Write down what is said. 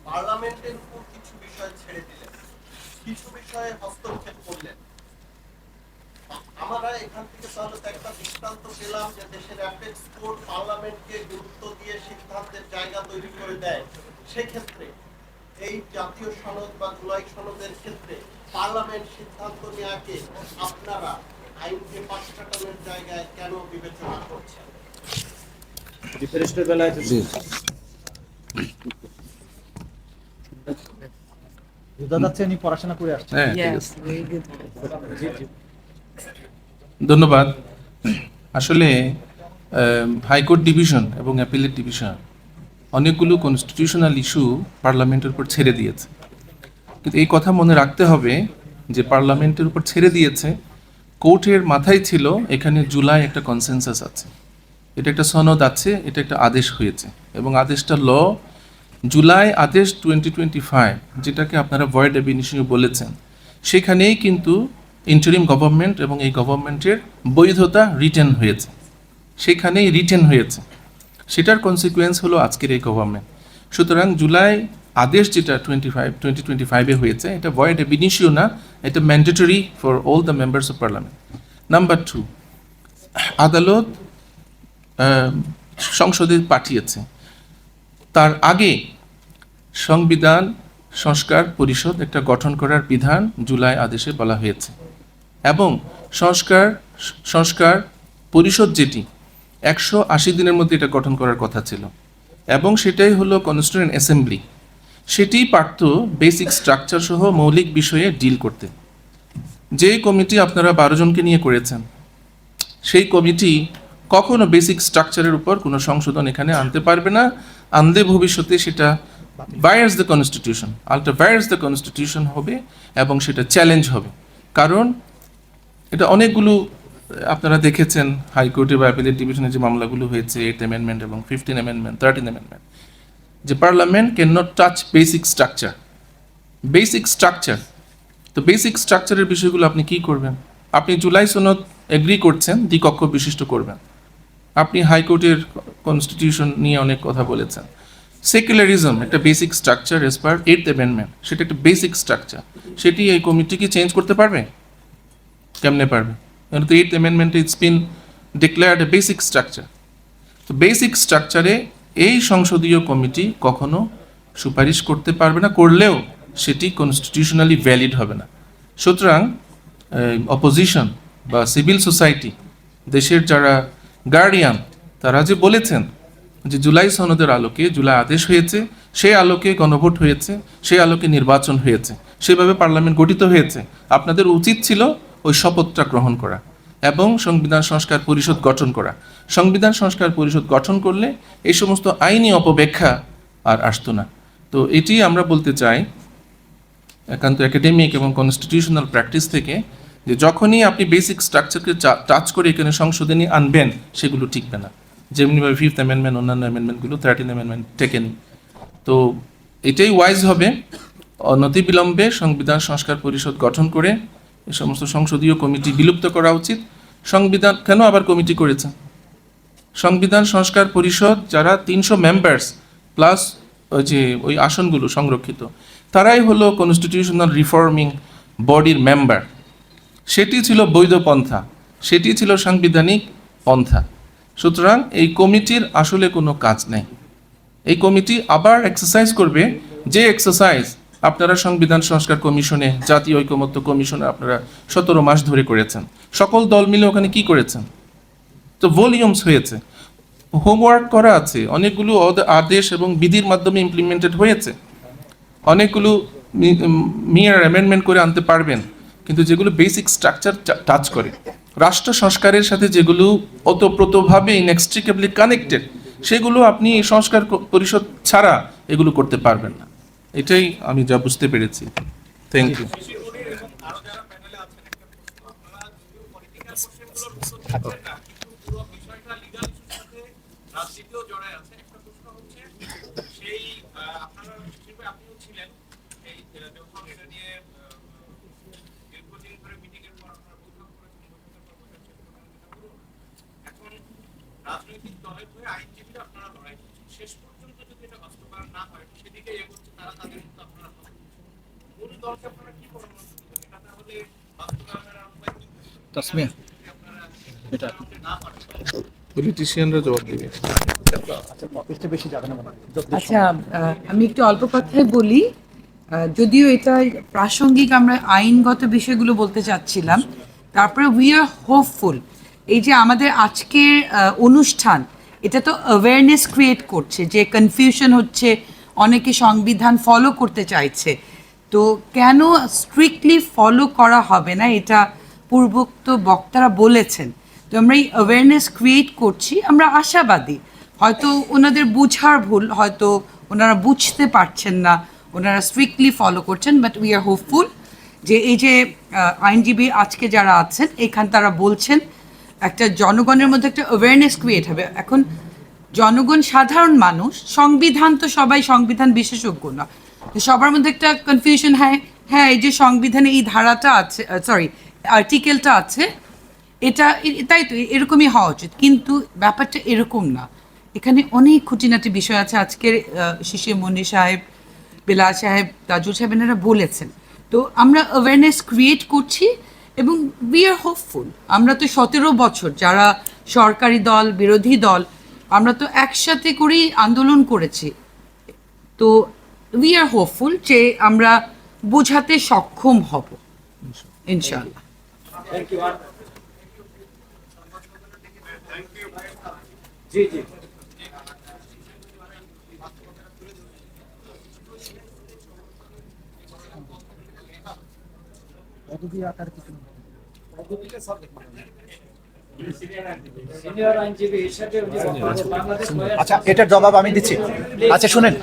পার্লামেন্টের উপর কিছু বিষয় ছেড়ে দিলেন, কিছু বিষয়ে হস্তক্ষেপ করলেন। আমরা এখান থেকে তাহলে তো একটা দৃষ্টান্ত পেলাম যে দেশের অ্যাপেক্স কোর্ট পার্লামেন্টকে গুরুত্ব দিয়ে সিদ্ধান্তের জায়গা তৈরি করে দেয়। সেক্ষেত্রে এই জাতীয় সনদ বা জুলাই সনদের ক্ষেত্রে পার্লামেন্ট সিদ্ধান্ত নেওয়াকে আপনারা আইনকে পাশ কাটানোর জায়গায় কেন বিবেচনা করছেন? ধন্যবাদ। আসলে হাইকোর্ট ডিভিশন এবং অ্যাপিলেট ডিভিশন অনেকগুলো কনস্টিটিউশনাল ইস্যু পার্লামেন্টের উপর ছেড়ে দিয়েছে, কিন্তু এই কথা মনে রাখতে হবে যে পার্লামেন্টের উপর ছেড়ে দিয়েছে, কোর্টের মাথায় ছিল এখানে জুলাই একটা কনসেনসাস আছে, এটা একটা সনদ আছে, এটা একটা আদেশ হয়েছে এবং আদেশটা জুলাই আদেশ 2025 যেটাকে আপনারা ভয়েড অ্যাব ইনিশিও বলেছেন, সেখানেই কিন্তু ইন্টারিম গভর্নমেন্ট এবং এই গভর্নমেন্টের বৈধতা রিটেন হয়েছে, সেখানেই রিটেন হয়েছে, সেটার কনসিকুয়েন্স হলো আজকের এই গভর্নমেন্ট। সুতরাং জুলাই আদেশ যেটা 2025 হয়েছে, এটা ভয়েড অ্যাব ইনিশিও না, এটা mandatory for all the members of parliament. Number 2, আদালত সংসদে পাঠিয়েছে, তার আগে সংবিধান সংস্কার পরিষদ একটা গঠন করার বিধান জুলাই আদেশে বলা হয়েছে এবং সংস্কার পরিষদ যেটি 180 দিনের মধ্যে এটা গঠন করার কথা ছিল এবং সেটাই হলো কনস্টিটিউয়েন্ট অ্যাসেম্বলি, সেটি পারত বেসিক স্ট্রাকচার সহ মৌলিক বিষয়ে ডিল করতে। যে কমিটি আপনারা 12 জনকে নিয়ে করেছেন, সেই কমিটি কখনো বেসিক স্ট্রাকচারের উপর কোনো সংশোধন এখানে আনতে পারবে না, আনলে ভবিষ্যতে সেটা ভায়ার্স দ্য কনস্টিটিউশন, ভায়ার্স দ্য কনস্টিটিউশন হবে এবং সেটা চ্যালেঞ্জ হবে। কারণ এটা অনেকগুলো আপনারা দেখেছেন হাইকোর্টে বা অ্যাপিলেট ডিভিশনে যে মামলাগুলো হয়েছে, 8th অ্যামেন্ডমেন্ট এবং 15th অ্যামেন্ডমেন্ট, 13th অ্যামেন্ডমেন্ট, যে parliament can not touch basic structure. তো বেসিক স্ট্রাকচারের বিষয়গুলো আপনি কি করবেন? আপনি জুলাই সনদ এগ্রি করছেন, দ্বিকক্ষ বিশিষ্ট করবেন, আপনি হাইকোর্টের কনস্টিটিউশন নিয়ে অনেক কথা বলেছেন, সেকুলারিজম একটা বেসিক স্ট্রাকচার এজ পার 8th অ্যামেন্ডমেন্ট, সেটা একটা বেসিক স্ট্রাকচার, সেটি এই কমিটি কি চেঞ্জ করতে পারবে? কেমনে পারবে? তো 8th অ্যামেন্ডমেন্টে it's been declared a basic structure. তো বেসিক স্ট্রাকচারে এই সংসদীয় কমিটি কখনো সুপারিশ করতে পারবে না, করলেও সেটি কনস্টিটিউশনালি ভ্যালিড হবে না। সুতরাং অপোজিশন বা সিভিল সোসাইটি, দেশের যারা গার্ডিয়ান, তারা যে বলেছেন যে জুলাই সনদের আলোকে জুলাই আদেশ হয়েছে, সেই আলোকে গণভোট হয়েছে, সেই আলোকে নির্বাচন হয়েছে, সেভাবে পার্লামেন্ট গঠিত হয়েছে, আপনাদের উচিত ছিল ওই শপথটা গ্রহণ করা এবং সংবিধান সংস্কার পরিষদ গঠন করা। সংবিধান সংস্কার পরিষদ গঠন করলে এই সমস্ত আইনি অপব্যাখ্যা আর আসতো না। তো এটি আমরা বলতে চাই একান্ত একাডেমিক এবং কনস্টিটিউশনাল প্র্যাকটিস থেকে, যে যখনই আপনি বেসিক স্ট্রাকচারকে টাচ করে এখানে সংশোধনী আনবেন, সেগুলো ঠিকবে না, যেমনিভাবে 5th অ্যামেন্ডমেন্ট, অন্যান্য অ্যামেন্ডমেন্টগুলো 13th অ্যামেন্ডমেন্ট টেকেনি। তো এটাই ওয়াইজ হবে, অনতিবিলম্বে সংবিধান সংস্কার পরিষদ গঠন করে এই সমস্ত সংসদীয় কমিটি বিলুপ্ত করা উচিত। সংবিধান কেন আবার কমিটি করেছে? সংবিধান সংস্কার পরিষদ যারা 300 মেম্বার্স প্লাস ওই আসনগুলো সংরক্ষিত, তারাই হলো কনস্টিটিউশনাল রিফর্মিং বডির মেম্বার, সেটি ছিল বৈধ পন্থা, সেটি ছিল সাংবিধানিক পন্থা। সুতরাং এই কমিটির আসলে কোনো কাজ নেই। এই কমিটি আবার এক্সারসাইজ করবে যে এক্সারসাইজ আপনারা সংবিধান সংস্কার কমিশনে, জাতীয় ঐকমত্য কমিশনে আপনারা 17 মাস ধরে করেছেন। সকল দল মিলে ওখানে কি করেছেন? তো ভলিউমস হয়েছে, হোমওয়ার্ক করা আছে, অনেকগুলো আদেশ এবং বিধির মাধ্যমে ইমপ্লিমেন্টেড হয়েছে, অনেকগুলো মিয়ার অ্যামেন্ডমেন্ট করে আনতে পারবেন, কিন্তু যেগুলো বেসিক স্ট্রাকচার টাচ করে, রাষ্ট্র সংস্কারের সাথে যেগুলো ওতপ্রোতভাবে ইনএক্সট্রিকেবলি কানেক্টেড, সেগুলো আপনি সংস্কার পরিষদ ছাড়া এগুলো করতে পারবেন না। এটাই আমি যা বুঝতে পেরেছি। Thank you. রাজনৈতিক দলের হয়ে আইনজীবীরা আপনারা লড়াই করছেন, শেষ পর্যন্ত যদি এটা বাস্তবায়ন না হয় সেদিকে এগোচ্ছে তারা, তাদের কিন্তু আপনারা মূল দলকে আপনারা কি পরামর্শ দিবেন? এটা তাহলে বাস্তবায়নের আওতায় কি তাসমিয়া আপনারা এটা না পারেন? পলিটিশিয়ানরা জবাব দেবে। অফিসটা বেশি যাবে না মনে হয়। আচ্ছা, আমি একটু অল্প কথায় বলি। যদিও এটা প্রাসঙ্গিক, আমরা আইনগত বিষয়গুলো বলতে চাচ্ছিলাম। তারপরে উই আর হোপফুল, এই যে আমাদের আজকের অনুষ্ঠান, এটা তো অ্যাওয়ারনেস ক্রিয়েট করছে যে কনফিউশন হচ্ছে, অনেকে সংবিধান ফলো করতে চাইছে, তো কেন স্ট্রিক্টলি ফলো করা হবে না এটা পূর্বোক্ত বক্তারা বলেছেন। তো আমরা এই অ্যাওয়ারনেস ক্রিয়েট করছি, আমরা আশাবাদী। হয়তো ওনাদের বুঝার ভুল, হয়তো ওনারা বুঝতে পারছেন না, ওনারা স্ট্রিক্টলি ফলো করছেন, বাট উই আর হোপফুল যে এই যে আইনজীবী আজকে যারা আছেন এখান তারা বলছেন একটা জনগণের মধ্যে একটা অ্যাওয়ারনেস ক্রিয়েট হবে। এখন জনগণ সাধারণ মানুষ, সংবিধান তো সবাই সংবিধান বিশেষজ্ঞ না, তো সবার মধ্যে একটা কনফিউশন, হ্যাঁ হ্যাঁ এই যে সংবিধানে এই ধারাটা আছে, সরি আর্টিকেলটা আছে, এটা তাই তো এরকমই হওয়া উচিত, কিন্তু ব্যাপারটা এরকম না। এখানে অনেক খুঁটিনাটি বিষয় আছে। আজকের শিশির মনি সাহেব, বেলাল সাহেব, তাজুল সাহেব এনারা বলেছেন। তো আমরা অ্যাওয়ারনেস ক্রিয়েট করছি এবং উই আর হোপফুল। আমরা তো 17 বছর যারা সরকারি দল, বিরোধী দল, আমরা তো একসাথে করেই আন্দোলন করেছি। তো উই আর হোপফুল যে আমরা বোঝাতে সক্ষম হব ইনশাআল্লাহ। জি জি আচ্ছা, এটার জবাব আমি দিচ্ছি। আচ্ছা শুনেন,